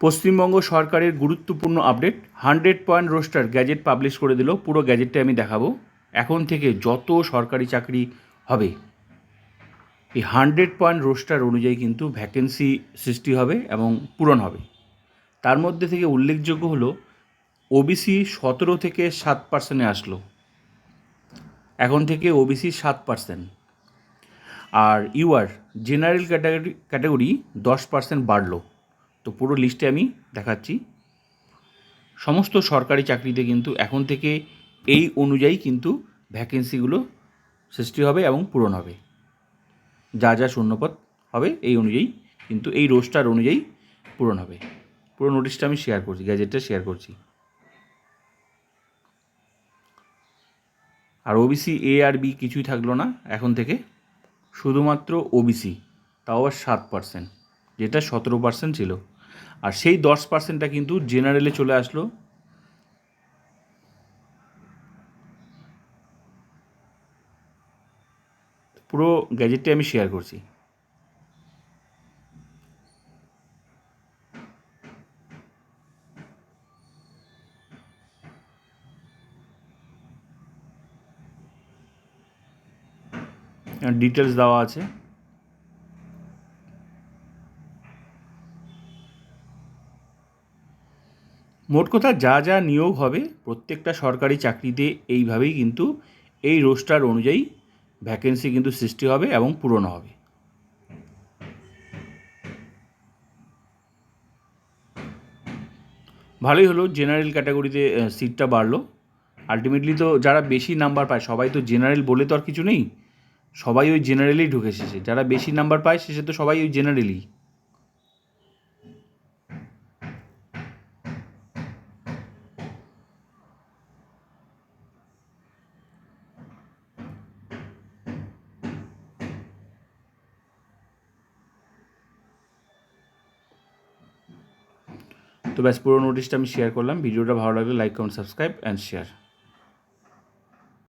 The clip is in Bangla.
পশ্চিমবঙ্গ সরকারের গুরুত্বপূর্ণ update 100 point roaster gadget publish করে দিল। পুরো গ্যাজেটটা আমি দেখাবো। এখন থেকে যত সরকারি চাকরি হবে এই 100 পয়েন্ট রোস্টার অনুযায়ী কিন্তু ভ্যাকেন্সি সৃষ্টি হবে এবং পূরণ হবে। তার মধ্যে থেকে উল্লেখযোগ্য হলো ওবিসি 17 থেকে 7% আসলো, এখন থেকে ওবিসি 7%। আর ইউআর জেনারেল ক্যাটাগরি 10% বাড়লো। তো পুরো লিস্টে আমি দেখাচ্ছি। সমস্ত সরকারি চাকরিতে কিন্তু এখন থেকে এই অনুযায়ী কিন্তু ভ্যাকেন্সিগুলো সৃষ্টি হবে এবং পূরণ হবে। যা যা শূন্যপদ হবে এই অনুযায়ী কিন্তু এই রোস্টার অনুযায়ী পূরণ হবে। পুরো নোটিশটা আমি শেয়ার করছি, গ্যাজেটটা শেয়ার করছি। আর ওবিসি এ আর বি কিছুই থাকলো না এখন থেকে, শুধুমাত্র ওবিসি, তাও আবার 7%, যেটা 17% ছিল। আর সেই 10%টা কিন্তু জেনারেলে চলে আসলো। পুরো গ্যাজেটটি আমি শেয়ার করছি। ডিটেলস দেওয়া আছে। মোট কথা যা যা নিয়োগ হবে প্রত্যেকটা সরকারি চাকরিতে এইভাবেই কিন্তু এই রোস্টার অনুযায়ী ভ্যাকেন্সি কিন্তু সৃষ্টি হবে এবং পূরণ হবে। ভালোই হলো, জেনারেল ক্যাটাগরিতে সিটটা বাড়লো। আলটিমেটলি তো যারা বেশি নাম্বার পায়, সবাই তো জেনারেল বলে তো আর কিছু নেই, সবাই ওই জেনারেলেই ঢুকে এসেছে। যারা বেশি নাম্বার পায় শেষে তো সবাই ওই জেনারেলই। তো ব্যাস পুরো নোটিশটা আমি শেয়ার করলাম। ভিডিওটা ভালো লাগলে like, comment, subscribe and share.